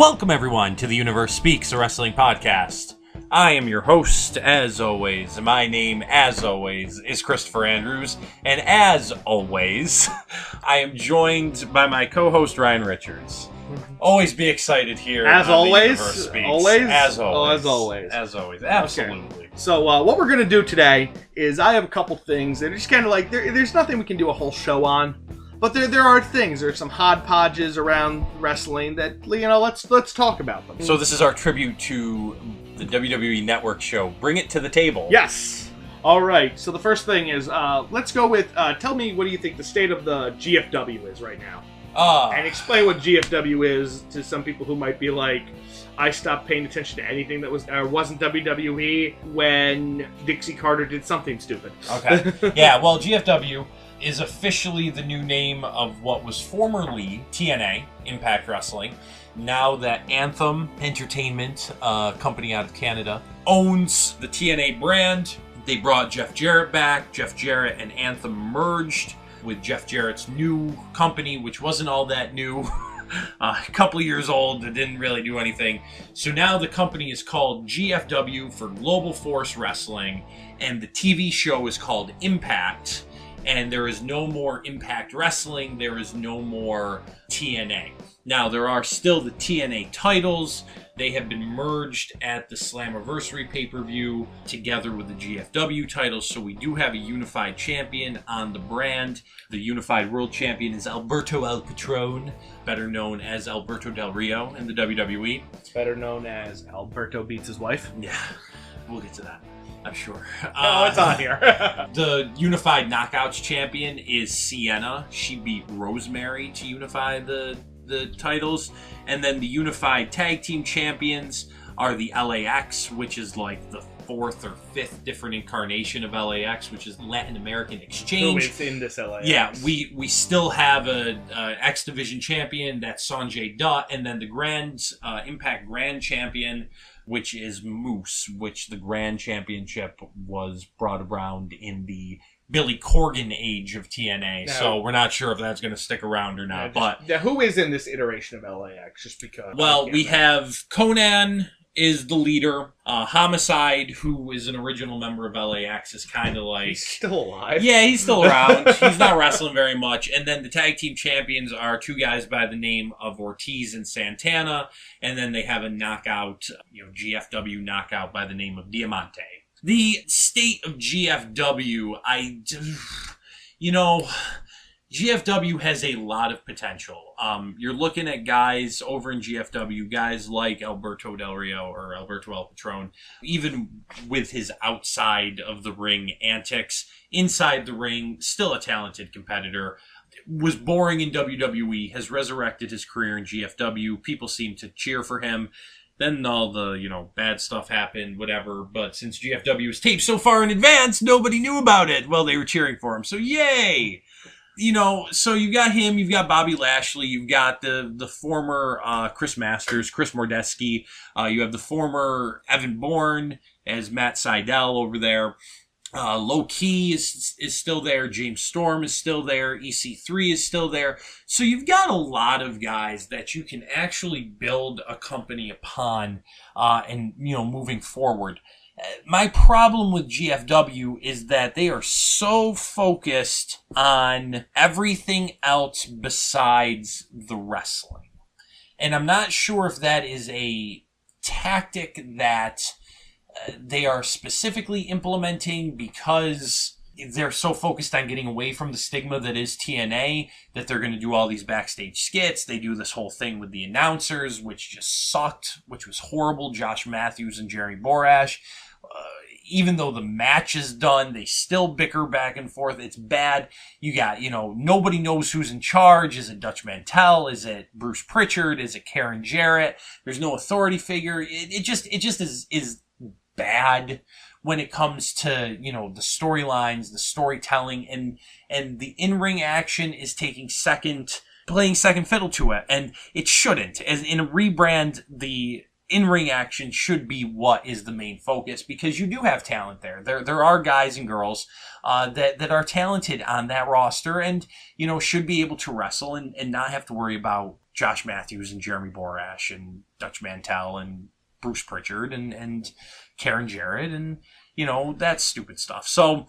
Welcome, everyone, to the Universe Speaks, a wrestling podcast. I am your host, as always. My name, as always, is Christopher Andrews. And as always, I am joined by my co-host, Ryan Richards. Always be excited here. As on always? The Universe Speaks. Always? As always. Oh, as always. As always. Absolutely. Okay. So what we're going to do today is I have a couple things that are just kind of like, there's nothing we can do a whole show on. But there are things. There's some hodgepodges around wrestling that, you know, let's talk about them. So this is our tribute to the WWE Network show, Bring It to the Table. Yes. All right. So the first thing is, let's go with, tell me what do you think the state of the GFW is right now? And explain what GFW is to some people who might be like, I stopped paying attention to anything that wasn't WWE when Dixie Carter did something stupid. Okay. Yeah, well, GFW is officially the new name of what was formerly TNA, Impact Wrestling. Now that Anthem Entertainment, a company out of Canada, owns the TNA brand. They brought Jeff Jarrett back. Jeff Jarrett and Anthem merged with Jeff Jarrett's new company, which wasn't all that new. A couple of years old, that didn't really do anything. So now the company is called GFW for Global Force Wrestling, and the TV show is called Impact. And there is no more Impact Wrestling. There is no more TNA. Now, there are still the TNA titles. They have been merged at the Slammiversary pay-per-view together with the GFW titles. So we do have a unified champion on the brand. The unified world champion is Alberto El Patron, better known as Alberto Del Rio in the WWE. Better known as Alberto beats his wife. Yeah, we'll get to that, I'm sure. No, it's on here. The Unified Knockouts champion is Sienna. She beat Rosemary to unify the titles. And then the Unified Tag Team champions are the LAX, which is like the fourth or fifth different incarnation of LAX, which is Latin American Exchange. So it's in this LAX. Yeah, we still have a X Division champion, that's Sanjay Dutt, and then the Impact Grand Champion, which is Moose, which the Grand Championship was brought around in the Billy Corgan age of TNA. Now, so we're not sure if that's going to stick around or not. Who is in this iteration of LAX? Just because. Well, we have Conan is the leader. Homicide, who is an original member of LAX, is kind of like... He's still alive. Yeah, he's still around. He's not wrestling very much. And then the tag team champions are two guys by the name of Ortiz and Santana. And then they have a knockout, GFW knockout by the name of Diamante. The state of GFW, GFW has a lot of potential. You're looking at guys over in GFW, guys like Alberto Del Rio or Alberto El Patron, even with his outside of the ring antics, inside the ring, still a talented competitor. Was boring in WWE, has resurrected his career in GFW. People seem to cheer for him. Then all the, bad stuff happened, whatever. But since GFW was taped so far in advance, nobody knew about it. Well, they were cheering for him. So yay! So you've got him, you've got Bobby Lashley, you've got the former Chris Masters, Chris Mordesky. You have the former Evan Bourne as Matt Sydal over there. Low Key is still there. James Storm is still there. EC3 is still there. So you've got a lot of guys that you can actually build a company upon, and moving forward. My problem with GFW is that they are so focused on everything else besides the wrestling. And I'm not sure if that is a tactic that they are specifically implementing because they're so focused on getting away from the stigma that is TNA, that they're going to do all these backstage skits. They do this whole thing with the announcers, which just sucked, which was horrible. Josh Matthews and Jerry Borash. Even though the match is done, they still bicker back and forth. It's bad. You got, nobody knows who's in charge. Is it Dutch Mantel? Is it Bruce Pritchard? Is it Karen Jarrett? There's no authority figure. It just is bad when it comes to, the storylines, the storytelling, and the in-ring action is playing second fiddle to it. And it shouldn't. As in a rebrand, the in-ring action should be what is the main focus, because you do have talent there. There are guys and girls that are talented on that roster and, should be able to wrestle and not have to worry about Josh Matthews and Jeremy Borash and Dutch Mantel and Bruce Pritchard and Karen Jarrett and, that stupid stuff. So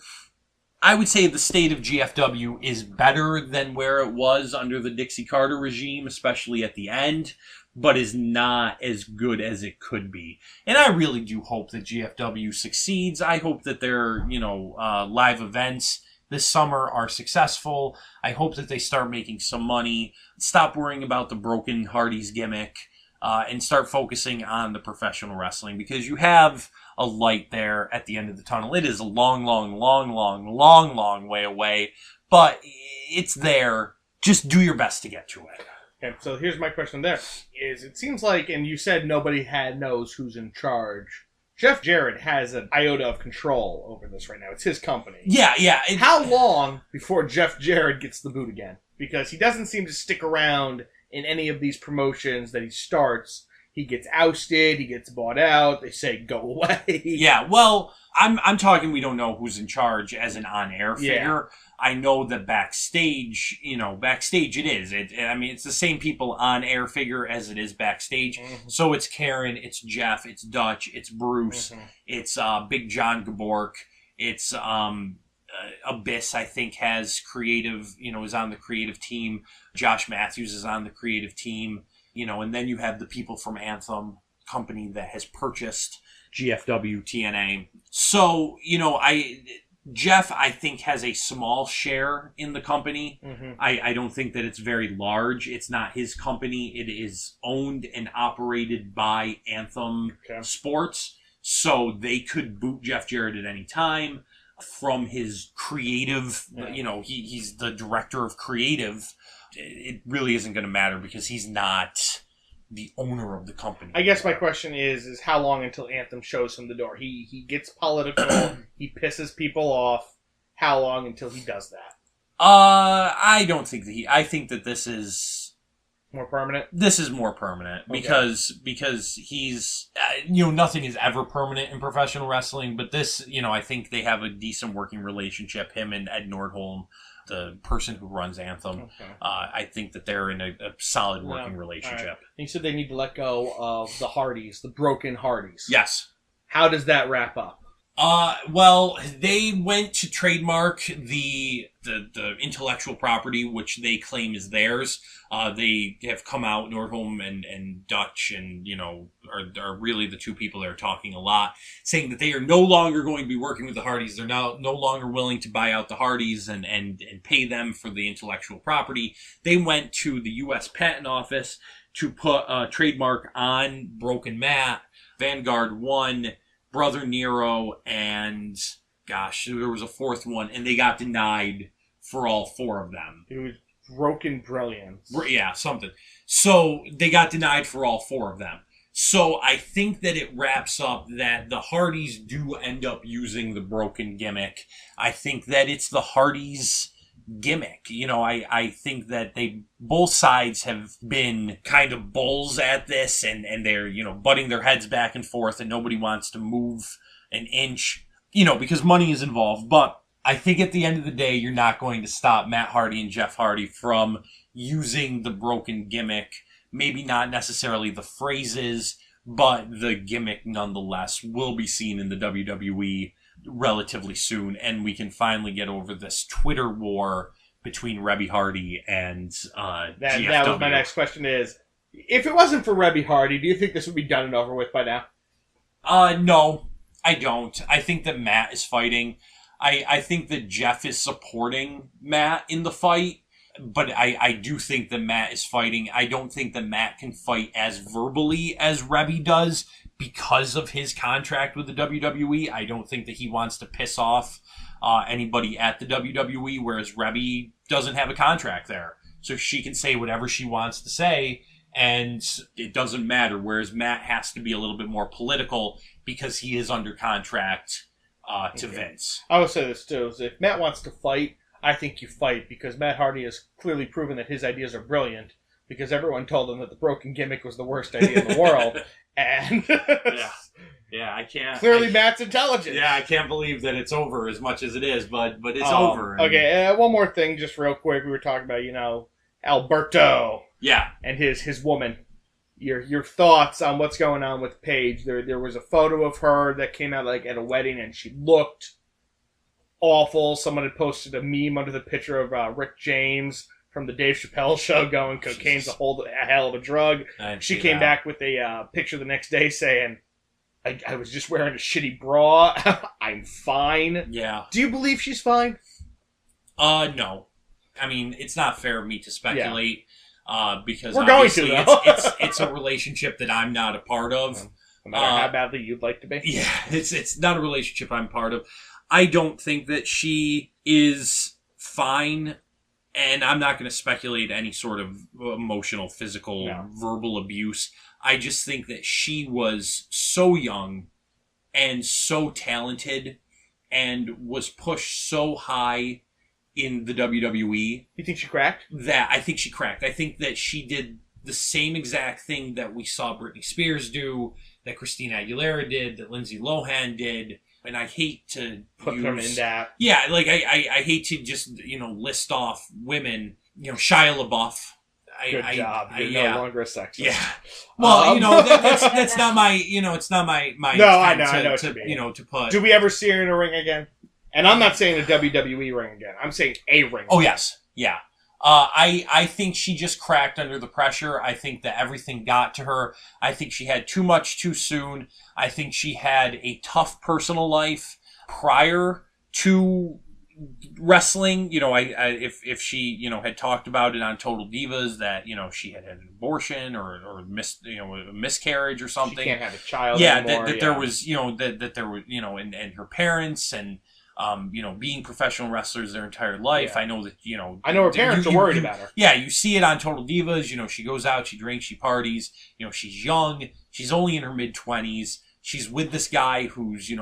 I would say the state of GFW is better than where it was under the Dixie Carter regime, especially at the end, but is not as good as it could be. And I really do hope that GFW succeeds. I hope that their, live events this summer are successful. I hope that they start making some money, stop worrying about the broken Hardys gimmick, and start focusing on the professional wrestling, because you have a light there at the end of the tunnel. It is a long, long, long, long, long, long way away, but it's there. Just do your best to get to it. Okay, so here's my question there. It seems like, and you said nobody knows who's in charge. Jeff Jarrett has an iota of control over this right now. It's his company. Yeah. How long before Jeff Jarrett gets the boot again? Because he doesn't seem to stick around in any of these promotions that he starts. He gets ousted, he gets bought out, they say go away. Yeah, well, I'm talking we don't know who's in charge as an on-air figure. Yeah. I know that backstage, backstage it is. It's the same people on-air figure as it is backstage. Mm-hmm. So it's Karen, it's Jeff, it's Dutch, it's Bruce, it's Big John Gabork, it's Abyss, I think, has creative, is on the creative team. Josh Matthews is on the creative team. And then you have the people from Anthem, company that has purchased GFW TNA. So, Jeff, I think, has a small share in the company. Mm-hmm. I don't think that it's very large. It's not his company. It is owned and operated by Anthem Sports. So they could boot Jeff Jarrett at any time from his creative, he's the director of creative. It really isn't going to matter because he's not the owner of the company. I guess my question is how long until Anthem shows him the door? He gets political, he pisses people off. How long until he does that? I don't think that I think that this is more permanent. This is more permanent because he's nothing is ever permanent in professional wrestling, but this, I think they have a decent working relationship, him and Ed Nordholm, the person who runs Anthem. Okay. I think that they're in a solid working relationship. Right. You said they need to let go of the Hardys, the broken Hardys. Yes. How does that wrap up? Well, they went to trademark the intellectual property, which they claim is theirs. They have come out, Nordholm and Dutch, and, are really the two people that are talking a lot, saying that they are no longer going to be working with the Hardys. They're now no longer willing to buy out the Hardys and pay them for the intellectual property. They went to the U.S. Patent Office to put a trademark on Broken Matt, Vanguard 1, Brother Nero, and there was a fourth one, and they got denied for all four of them. It was Broken Brilliance. Yeah, something. So they got denied for all four of them. So I think that it wraps up that the Hardys do end up using the broken gimmick. I think that it's the Hardys' gimmick. I think that both sides have been kind of bulls at this, and they're, butting their heads back and forth, and nobody wants to move an inch, because money is involved. But I think at the end of the day, you're not going to stop Matt Hardy and Jeff Hardy from using the broken gimmick. Maybe not necessarily the phrases, but the gimmick nonetheless will be seen in the WWE relatively soon, and we can finally get over this Twitter war between Rebby Hardy and GFW. That was my next question is, if it wasn't for Rebby Hardy, do you think this would be done and over with by now? No, I don't. I think that Matt is fighting. I think that Jeff is supporting Matt in the fight, but I do think that Matt is fighting. I don't think that Matt can fight as verbally as Rebby does because of his contract with the WWE. I don't think that he wants to piss off anybody at the WWE, whereas Rebby doesn't have a contract there. So she can say whatever she wants to say, and it doesn't matter, whereas Matt has to be a little bit more political because he is under contract to Vince. I would say this too, is if Matt wants to fight, I think you fight, because Matt Hardy has clearly proven that his ideas are brilliant, because everyone told him that the broken gimmick was the worst idea in the world. And I can't. Clearly, Matt's intelligent. Yeah, I can't believe that it's over as much as it is, but it's over. Okay, one more thing, just real quick. We were talking about, Alberto. Yeah. And his woman. Your thoughts on what's going on with Paige. There was a photo of her that came out like at a wedding, and she looked awful. Someone had posted a meme under the picture of Rick James from the Dave Chappelle show going, cocaine's a hell of a drug. She came back with a picture the next day saying, I was just wearing a shitty bra. I'm fine. Yeah. Do you believe she's fine? No. I mean, it's not fair of me to speculate because we're going to, though. it's a relationship that I'm not a part of. No matter how badly you'd like to be. Yeah, it's not a relationship I'm part of. I don't think that she is fine, and I'm not going to speculate any sort of emotional, physical, verbal abuse. I just think that she was so young and so talented and was pushed so high in the WWE. You think she cracked? I think she cracked. I think that she did the same exact thing that we saw Britney Spears do, that Christina Aguilera did, that Lindsay Lohan did. And I hate to put them in that. Yeah, like I hate to just, list off women. Shia LaBeouf. Good job. You're no longer a sexist. Yeah. Well, that's not my, it's not my no, I know to put. Do we ever see her in a ring again? And I'm not saying a WWE ring again. I'm saying a ring. Oh, yes. Yeah. I think she just cracked under the pressure. I think that everything got to her. I think she had too much too soon. I think she had a tough personal life prior to wrestling. If she, had talked about it on Total Divas that, she had an abortion or a miscarriage or something. She can't have a child anymore. That there was, that there were, and her parents and, being professional wrestlers their entire life. Yeah. I know that, I know her parents are worried about her. Yeah, you see it on Total Divas. She goes out, she drinks, she parties. She's young. She's only in her mid-20s. She's with this guy who's,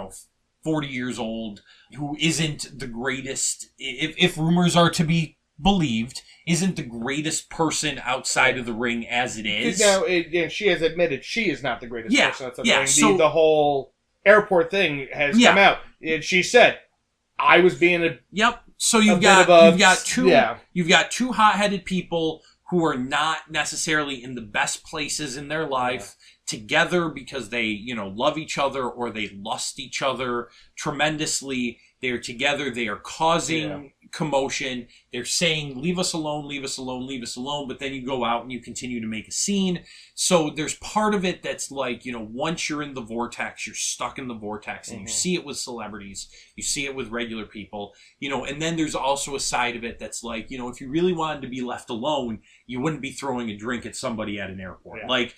40 years old, who isn't the greatest, if rumors are to be believed, isn't the greatest person outside of the ring as it is. Now, she has admitted she is not the greatest person outside the ring. So, the whole airport thing has come out. And she said, I was being a So you've got two hot-headed people who are not necessarily in the best places in their life together because they love each other or they lust each other tremendously. They're together. They are causing commotion. They're saying, leave us alone, leave us alone, leave us alone. But then you go out and you continue to make a scene. So there's part of it that's like, once you're in the vortex, you're stuck in the vortex. And you see it with celebrities. You see it with regular people. And then there's also a side of it that's like, if you really wanted to be left alone, you wouldn't be throwing a drink at somebody at an airport. Yeah. Like,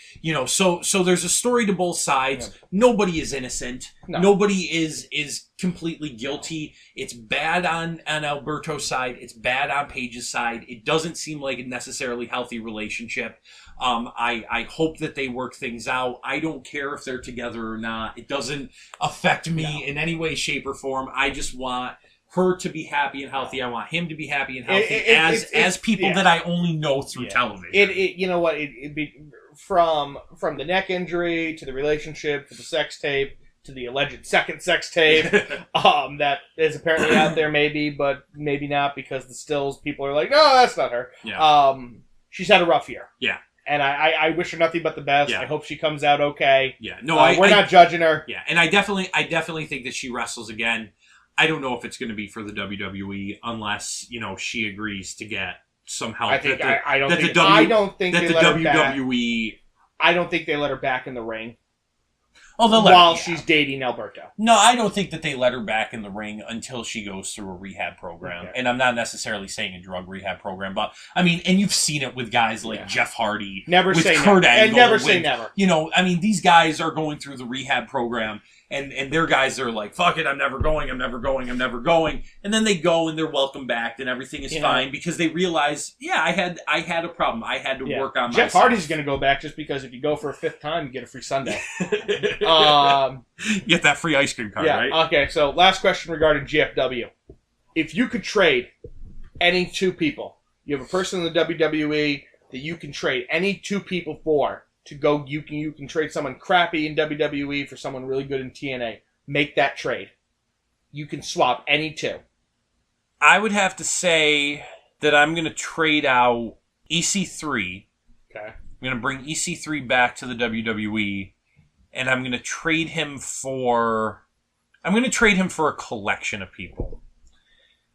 so there's a story to both sides. Yeah. Nobody is innocent. No. Nobody is completely guilty. It's bad on Alberto's side. It's bad on Paige's side. It doesn't seem like a necessarily healthy relationship. I hope that they work things out. I don't care if they're together or not. It doesn't affect me in any way, shape, or form. I just want her to be happy and healthy. I want him to be happy and healthy as people that I only know through television. You know what? It'd be from the neck injury to the relationship to the sex tape to the alleged second sex tape that is apparently out there, maybe, but maybe not because the stills people are like, no, that's not her. Yeah. She's had a rough year. Yeah. And I wish her nothing but the best. Yeah. I hope she comes out okay. Yeah. No, we're not judging her. Yeah, and I definitely think that she wrestles again. I don't know if it's going to be for the WWE unless she agrees to get some help. I don't think they let her back in the ring. While she's dating Alberto. No, I don't think that they let her back in the ring until she goes through a rehab program. Okay. And I'm not necessarily saying a drug rehab program, but I mean, and you've seen it with guys like Jeff Hardy, with Kurt Angle, and never say never. These guys are going through the rehab program. And their guys are like, fuck it, I'm never going. And then they go and they're welcome back and everything is fine because they realize, I had a problem. I had to work on myself. Jeff Hardy's going to go back just because if you go for a fifth time, you get a free sundae. Get that free ice cream card, right? Okay, so last question regarding GFW. If you could trade any two people, you have a person in the WWE that you can trade any two people for, to go, you can trade someone crappy in WWE for someone really good in TNA. Make that trade. You can swap any two. I would have to say that I'm going to trade out EC3 Okay. I'm going to bring EC3 back to the WWE, and I'm going to trade him for a collection of people.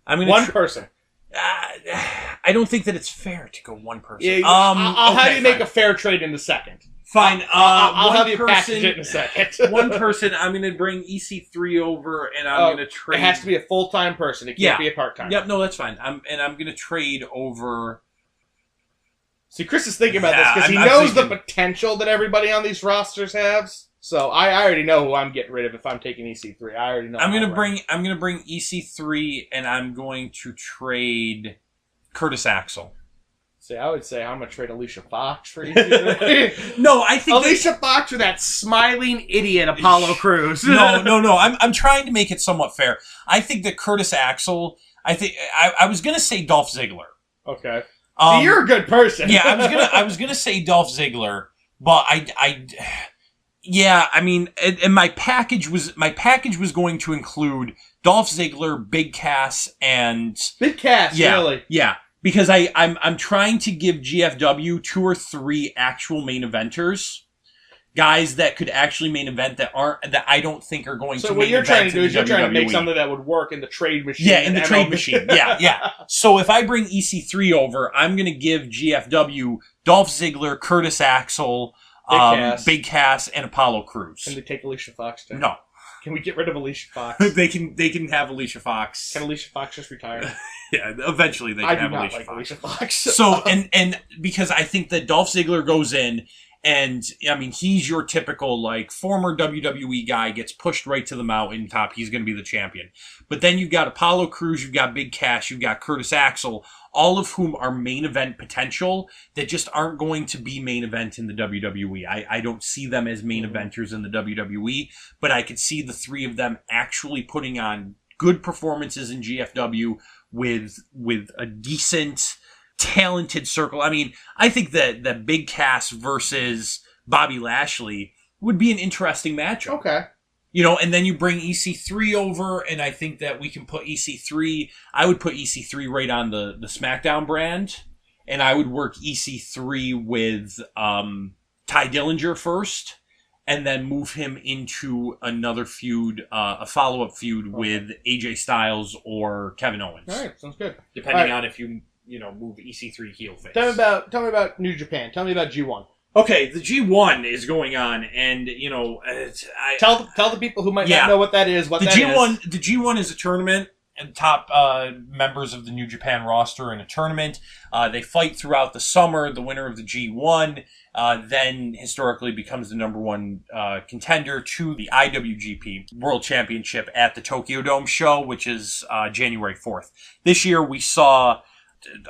One person. I don't think that it's fair to go one person. Yeah, I'll have you make a fair trade in a second. Fine. I'll have you package it in a second. One person, I'm going to bring EC3 over, and I'm going to trade. It has to be a full-time person. It can't be a part-time. Yep, no, that's fine. I'm going to trade over. See, Chris is thinking about this because he knows the potential that everybody on these rosters has. So I already know who I'm getting rid of if I'm taking EC3. I already know. I'm going to bring EC3, and I'm going to trade Curtis Axel. See, I would say I'm going to trade Alicia Fox for EC3. No, I think Alicia Fox or that smiling idiot Apollo Crews. No. I'm trying to make it somewhat fair. I think that Curtis Axel. I was going to say Dolph Ziggler. Okay. See, you're a good person. Yeah, I was gonna say Dolph Ziggler, but I mean, and my package was going to include Dolph Ziggler, Big Cass, and Big Cass. Really? Yeah, because I'm trying to give GFW 2 or 3 actual main eventers. Guys that could actually main event that I don't think are going to main event. So what you're trying to do is you're trying to make something that would work in the trade machine. Yeah, in the trade machine. Yeah. So if I bring EC3 over, I'm going to give GFW Dolph Ziggler, Curtis Axel, Big Cass, and Apollo Crews. Can they take Alicia Fox too? No. Can we get rid of Alicia Fox? They can have Alicia Fox. Can Alicia Fox just retire? Yeah, eventually they can have Alicia Fox. Alicia Fox. So and because I think that Dolph Ziggler goes in. And, I mean, he's your typical, like, former WWE guy, gets pushed right to the mountaintop. He's going to be the champion. But then you've got Apollo Crews, you've got Big Cass, you've got Curtis Axel, all of whom are main event potential that just aren't going to be main event in the WWE. I don't see them as main eventers in the WWE, but I could see the 3 of them actually putting on good performances in GFW with a decent, talented circle. I mean, I think that Big Cass versus Bobby Lashley would be an interesting matchup. Okay. You know, and then you bring EC3 over, and I think that we can put EC3, I would put EC3 right on the SmackDown brand, and I would work EC3 with Ty Dillinger first, and then move him into another feud, a follow-up feud with AJ Styles or Kevin Owens. All right, sounds good. Depending on if you move EC3 heel face. Tell me about New Japan. Tell me about G1. Okay, the G1 is going on, and tell the people who might not know what that is. The G1 is a tournament, and top members of the New Japan roster in a tournament. They fight throughout the summer. The winner of the G1 then historically becomes the number 1 contender to the IWGP World Championship at the Tokyo Dome show, which is January 4th. This year we saw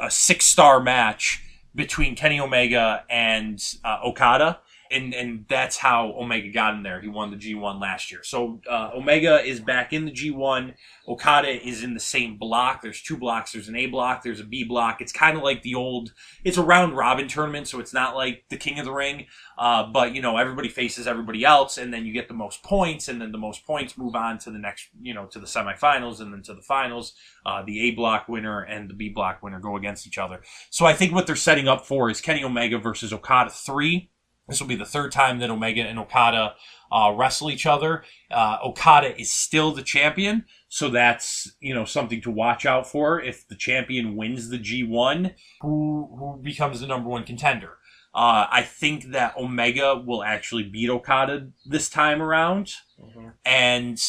a 6-star match between Kenny Omega and Okada, and that's how Omega got in there. He won the G1 last year. So Omega is back in the G1. Okada is in the same block. There's 2 blocks. There's an A block. There's a B block. It's kind of like it's a round-robin tournament, so it's not like the King of the Ring. But, everybody faces everybody else, and then you get the most points, and then the most points move on to the next, to the semifinals, and then to the finals. The A block winner and the B block winner go against each other. So I think what they're setting up for is Kenny Omega versus Okada 3. This will be the 3rd time that Omega and Okada wrestle each other. Okada is still the champion, so that's something to watch out for. If the champion wins the G1, who becomes the number 1 contender? I think that Omega will actually beat Okada this time around, and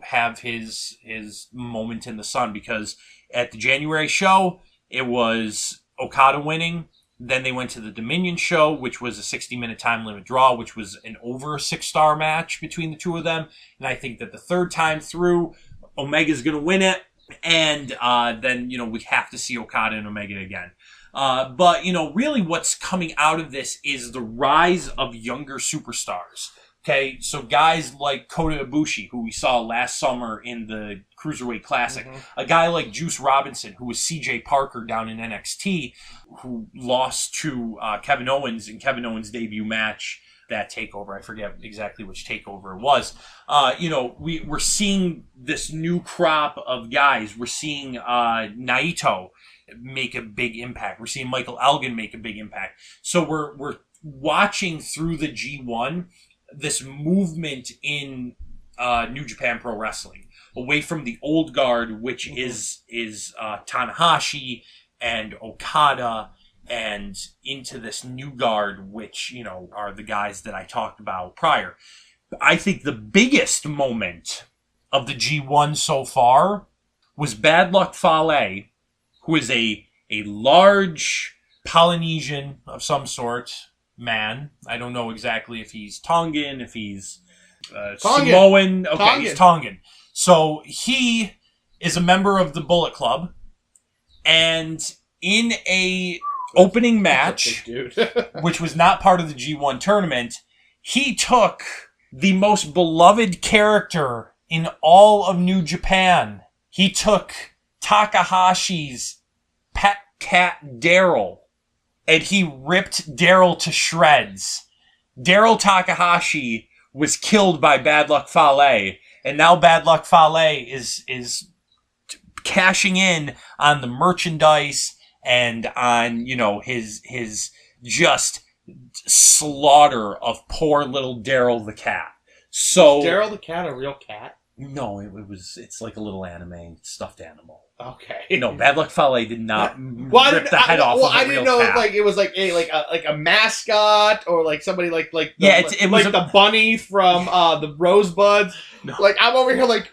have his moment in the sun, because at the January show it was Okada winning. Then they went to the Dominion show, which was a 60-minute time limit draw, which was an over 6-star match between the 2 of them. And I think that the 3rd time through, Omega's going to win it. And then, we have to see Okada and Omega again. But really what's coming out of this is the rise of younger superstars. Okay, so guys like Kota Ibushi, who we saw last summer in the Cruiserweight Classic. A guy like Juice Robinson, who was CJ Parker down in NXT, who lost to Kevin Owens in Kevin Owens' debut match that takeover. I forget exactly which takeover it was. We're seeing this new crop of guys. We're seeing Naito make a big impact. We're seeing Michael Elgin make a big impact. So we're watching through the G1 this movement in New Japan Pro Wrestling away from the old guard, which is Tanahashi and Okada, and into this new guard, which, are the guys that I talked about prior. I think the biggest moment of the G1 so far was Bad Luck Fale, who is a large Polynesian of some sort man. I don't know exactly if he's Tongan, if he's Samoan. Okay, Tongan. He's Tongan. So he is a member of the Bullet Club, and in a opening match, which was not part of the G1 tournament, he took the most beloved character in all of New Japan. He took Takahashi's pet cat Daryl, and he ripped Daryl to shreds. Daryl Takahashi was killed by Bad Luck Fale, and now Bad Luck Fale is cashing in on the merchandise and on, his just slaughter of poor little Daryl the cat. So is Daryl the cat a real cat? No, it's like a little anime stuffed animal. Okay. No, Bad Luck Fale did not rip the head off of a real cat. I didn't know if it was like a mascot or like somebody like it was the bunny from the Rosebuds. No. Like I'm over here like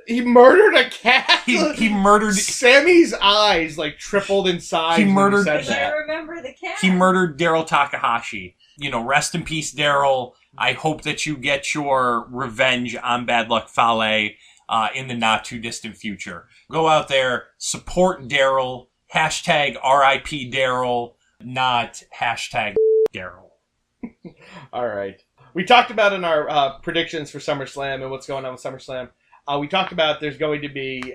he murdered a cat. He murdered Sammy's eyes like tripled in size. He murdered. I can't remember the cat. He murdered Daryl Takahashi. Rest in peace, Daryl. I hope that you get your revenge on Bad Luck Fale in the not too distant future. Go out there, support Daryl. Hashtag RIP Daryl, not hashtag Daryl. All right. We talked about in our predictions for SummerSlam and what's going on with SummerSlam. We talked about there's going to be,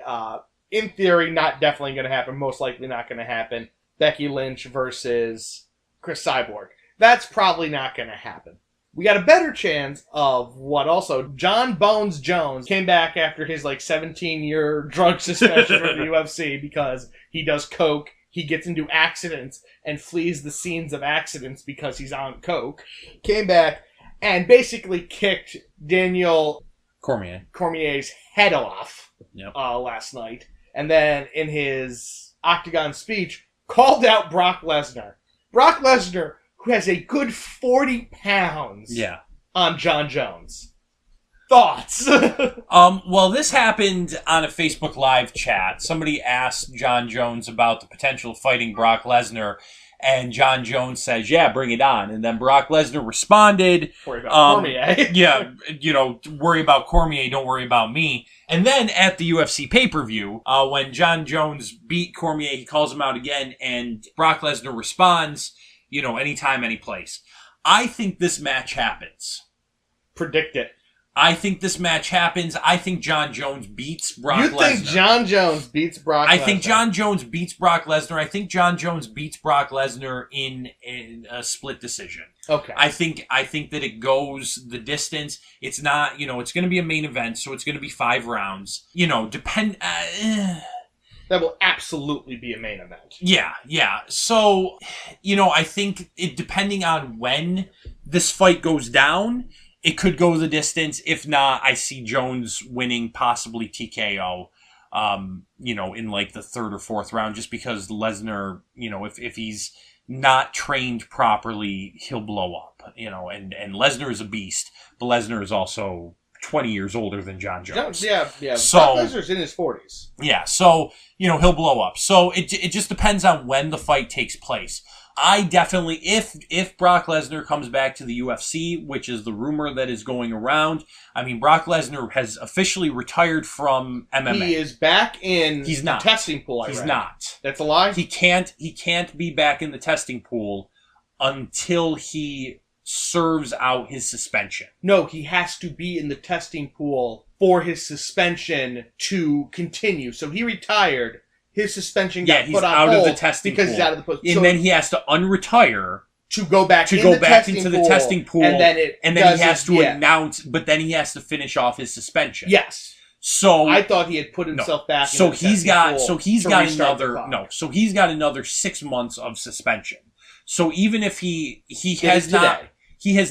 in theory, not definitely going to happen, most likely not going to happen, Becky Lynch versus Chris Cyborg. That's probably not going to happen. We got a better chance of what also, John Bones Jones came back after his 17-year drug suspension from the UFC because he does coke, he gets into accidents and flees the scenes of accidents because he's on coke. Came back and basically kicked Daniel Cormier's head off last night. And then in his Octagon speech, called out Brock Lesnar. Brock Lesnar, who has a good 40 pounds on John Jones. Thoughts? Well, this happened on a Facebook Live chat. Somebody asked John Jones about the potential of fighting Brock Lesnar, and John Jones says, yeah, bring it on. And then Brock Lesnar responded, worry about Cormier. Yeah, worry about Cormier, don't worry about me. And then at the UFC pay-per-view, when John Jones beat Cormier, he calls him out again, and Brock Lesnar responds, anytime, any place. I think this match happens. Predict it. I think this match happens. I think John Jones beats Brock Lesnar. You think John Jones beats Brock Lesnar? I think John Jones beats Brock Lesnar. I think John Jones beats Brock Lesnar in a split decision. Okay. I think that it goes the distance. It's not, it's going to be a main event, so it's going to be 5 rounds. That will absolutely be a main event. Yeah. So, I think depending on when this fight goes down, it could go the distance. If not, I see Jones winning, possibly TKO, in the 3rd or 4th round, just because Lesnar, if he's not trained properly, he'll blow up, and Lesnar is a beast, but Lesnar is also 20 years older than John Jones. Yeah. So Brock Lesnar's in his 40s. Yeah, so, he'll blow up. So it just depends on when the fight takes place. I definitely, if Brock Lesnar comes back to the UFC, which is the rumor that is going around, Brock Lesnar has officially retired from MMA. He is back in the testing pool, He's not. That's a lie? He can't be back in the testing pool until he serves out his suspension. No, he has to be in the testing pool for his suspension to continue. So he retired. His suspension got put on hold of the testing because pool. he's out of the pool. And then he has to unretire to go back into the testing pool, and then he has to announce, but then he has to finish off his suspension. Yes. So I thought he had put himself back. So he's got another 6 months of suspension. So even if he has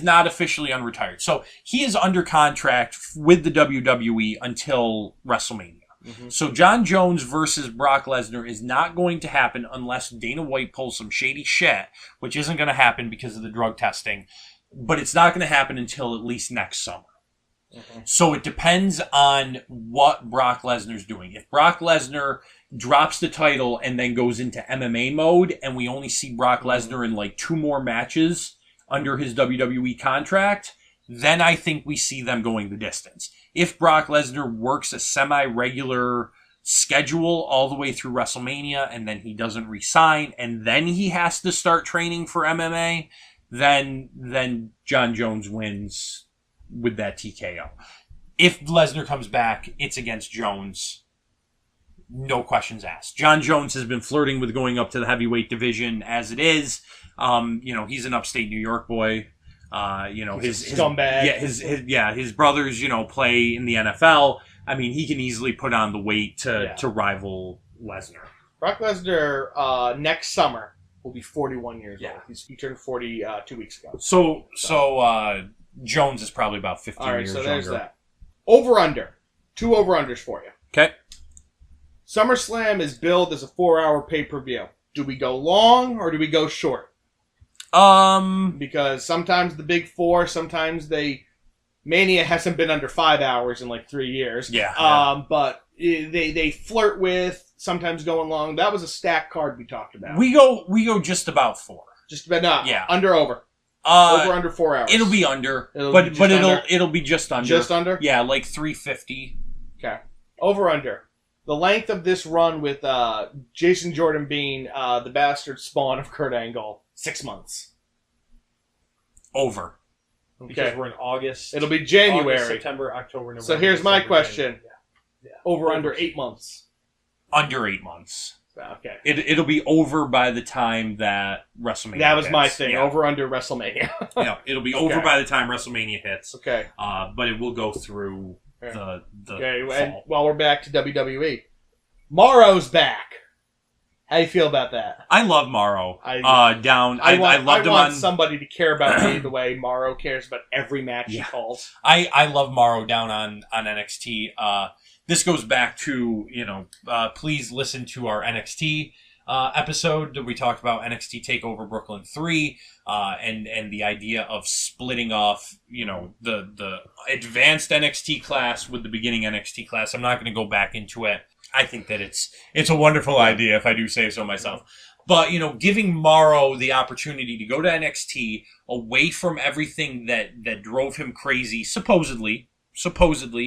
not officially unretired. So he is under contract with the WWE until WrestleMania. Mm-hmm. So Jon Jones versus Brock Lesnar is not going to happen unless Dana White pulls some shady shit, which isn't going to happen because of the drug testing. But it's not going to happen until at least next summer. Mm-hmm. So it depends on what Brock Lesnar's doing. If Brock Lesnar drops the title and then goes into MMA mode and we only see Brock Lesnar in like 2 more matches under his WWE contract, then I think we see them going the distance. If Brock Lesnar works a semi-regular schedule all the way through WrestleMania and then he doesn't resign and then he has to start training for MMA, then Jon Jones wins with that TKO. If Lesnar comes back, it's against Jones. No questions asked. Jon Jones has been flirting with going up to the heavyweight division as it is. He's an upstate New York boy. His scumbag. His brothers, play in the NFL. I mean, he can easily put on the weight to rival Lesnar. Brock Lesnar next summer will be 41 years old. He turned 40 2 weeks ago. So Jones is probably about 15 years younger. All right, so there's that. Over-under. 2 over-unders for you. Okay. SummerSlam is billed as a 4-hour pay-per-view. Do we go long or do we go short? Because sometimes the big 4, sometimes Mania hasn't been under 5 hours in like 3 years. Yeah. But they flirt with sometimes going long. That was a stacked card we talked about. We go just about 4. Just about not. Yeah. Under over. Over under 4 hours. It'll be under. It'll be just under. Just under? Yeah, like 350. Okay. Over under. The length of this run with Jason Jordan being the bastard spawn of Kurt Angle. 6 months. Over. Okay. Because we're in August. It'll be January. August, September, October, November. So here's my question. Yeah. Over under 8 months. Under 8 months. Okay. It'll be over by the time that WrestleMania That was hits. my thing. Yeah. Over under WrestleMania. Yeah, it'll be over by the time WrestleMania hits. Okay. But it will go through the okay, fall. and while we're back to WWE. Morrow's back. How do you feel about that? I love Morrow. I want somebody to care about me the way Morrow cares about every match he calls. I love Morrow down on NXT. This goes back to, please listen to our NXT episode that we talked about NXT TakeOver Brooklyn 3 and the idea of splitting off, the advanced NXT class with the beginning NXT class. I'm not going to go back into it. I think that it's a wonderful idea, if I do say so myself. But, giving Morrow the opportunity to go to NXT away from everything that drove him crazy, supposedly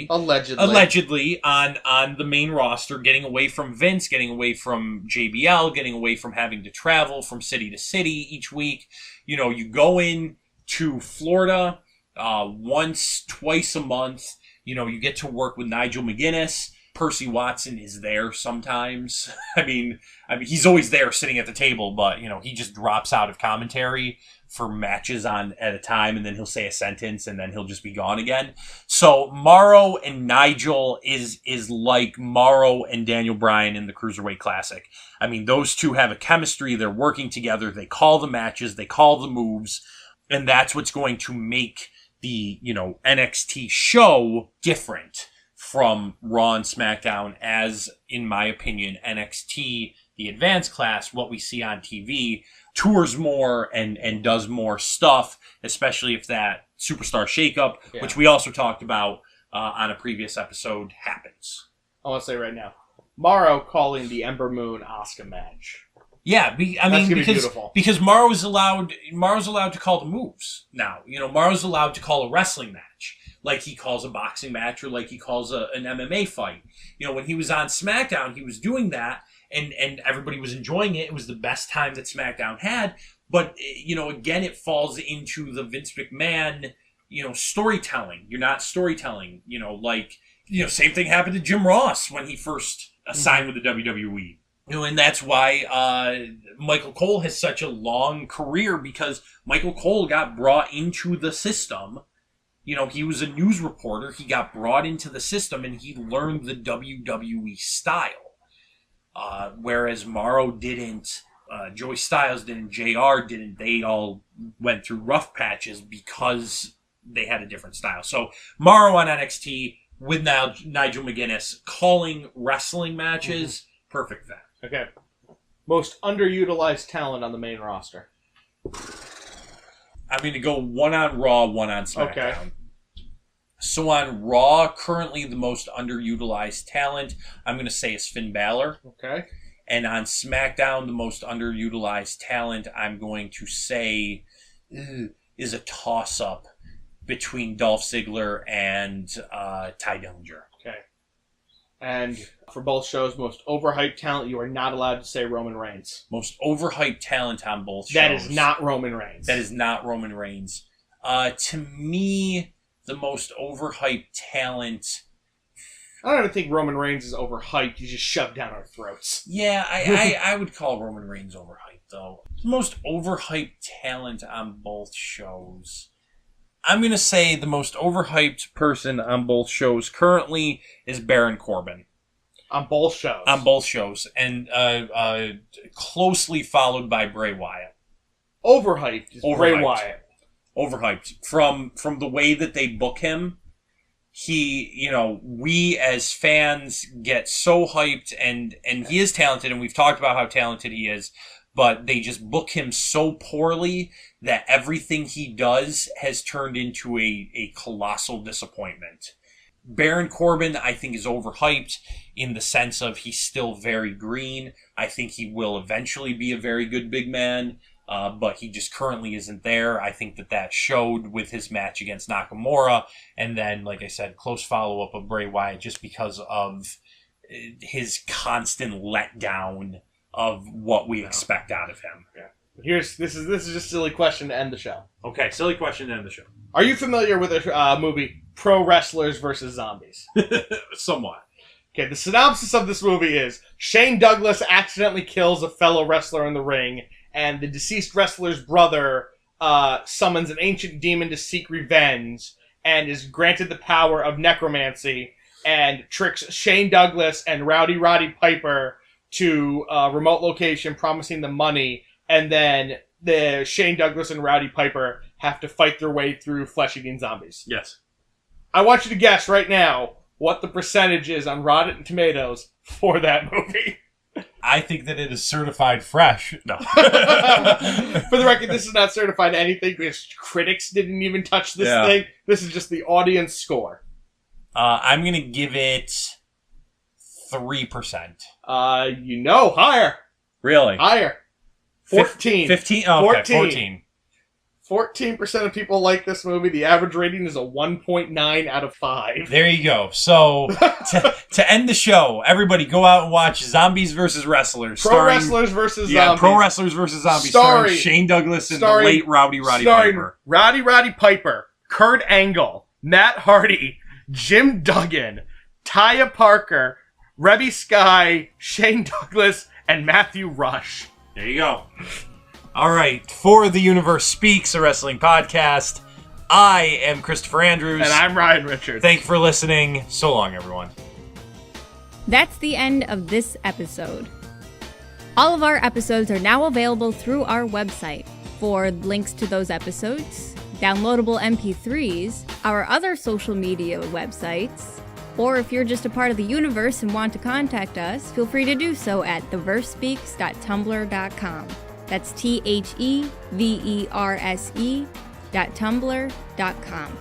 allegedly on the main roster, getting away from Vince, getting away from JBL, getting away from having to travel from city to city each week. You go in to Florida twice a month. You get to work with Nigel McGuinness. Percy Watson is there sometimes. I mean, he's always there sitting at the table, but, he just drops out of commentary for matches at a time, and then he'll say a sentence, and then he'll just be gone again. So Morrow and Nigel is like Morrow and Daniel Bryan in the Cruiserweight Classic. I mean, those two have a chemistry. They're working together. They call the matches. They call the moves. And that's what's going to make the, NXT show different from Raw and SmackDown, as, in my opinion, NXT, the advanced class, what we see on TV, tours more and does more stuff, especially if that superstar shakeup, which we also talked about on a previous episode, happens. I want to say right now, Morrow calling the Ember Moon Asuka match. Yeah, because Morrow's allowed to call the moves now. Morrow's allowed to call a wrestling match, like he calls a boxing match or like he calls an MMA fight. When he was on SmackDown, he was doing that, and everybody was enjoying it. It was the best time that SmackDown had. But, again, it falls into the Vince McMahon, storytelling. You're not storytelling. Same thing happened to Jim Ross when he first signed with the WWE. And that's why Michael Cole has such a long career, because Michael Cole got brought into the system. He was a news reporter. He got brought into the system, and he learned the WWE style. Whereas Morrow didn't, Joey Styles didn't, JR didn't. They all went through rough patches because they had a different style. So Morrow on NXT with Nigel McGuinness calling wrestling matches, perfect fit. Okay. Most underutilized talent on the main roster. I'm going to go one on Raw, one on SmackDown. Okay. So on Raw, currently the most underutilized talent, I'm going to say is Finn Balor. Okay. And on SmackDown, the most underutilized talent, I'm going to say is a toss-up between Dolph Ziggler and Ty Dillinger. Okay. And for both shows, most overhyped talent, you are not allowed to say Roman Reigns. Most overhyped talent on both shows. That is not Roman Reigns. That is not Roman Reigns. To me, the most overhyped talent... I don't even think Roman Reigns is overhyped. He's just shoved down our throats. Yeah, I would call Roman Reigns overhyped, though. The most overhyped talent on both shows... I'm going to say the most overhyped person on both shows currently is Baron Corbin. On both shows? On both shows. And closely followed by Bray Wyatt. Overhyped is Bray Wyatt. Overhyped. From the way that they book him, we as fans get so hyped, and he is talented, and we've talked about how talented he is, but they just book him so poorly that everything he does has turned into a colossal disappointment. Baron Corbin, I think, is overhyped in the sense of he's still very green. I think he will eventually be a very good big man, but he just currently isn't there. I think that showed with his match against Nakamura, and then, like I said, close follow-up of Bray Wyatt just because of his constant letdown of what we expect out of him. Yeah. This is just a silly question to end the show. Okay, silly question to end the show. Are you familiar with the movie Pro Wrestlers vs. Zombies? Somewhat. Okay, the synopsis of this movie is Shane Douglas accidentally kills a fellow wrestler in the ring, and the deceased wrestler's brother summons an ancient demon to seek revenge, and is granted the power of necromancy, and tricks Shane Douglas and Rowdy Roddy Piper to a remote location, promising them money, and then the Shane Douglas and Rowdy Piper have to fight their way through flesh-eating zombies. Yes. I want you to guess right now what the percentage is on Rotten Tomatoes for that movie. I think that it is certified fresh. No. For the record, this is not certified anything because critics didn't even touch this thing. This is just the audience score. I'm going to give it 3%. Higher. Really? Higher. 14. 15? Oh, okay, 14. 14% of people like this movie. The average rating is a 1.9 out of 5. There you go. So, to end the show, everybody go out and watch Zombies vs. Wrestlers. Pro Wrestlers vs. Zombies. Yeah, Pro Wrestlers vs. Zombies. Starring Shane Douglas and the late Rowdy Piper. Rowdy Roddy Piper, Kurt Angle, Matt Hardy, Jim Duggan, Taya Parker, Rebby Sky, Shane Douglas, and Matthew Rush. There you go. All right, for The Universe Speaks, a wrestling podcast, I am Christopher Andrews. And I'm Ryan Richards. Thank you for listening. So long, everyone. That's the end of this episode. All of our episodes are now available through our website. For links to those episodes, downloadable MP3s, our other social media websites, or if you're just a part of the universe and want to contact us, feel free to do so at theversespeaks.tumblr.com. That's TheVerse.tumblr.com.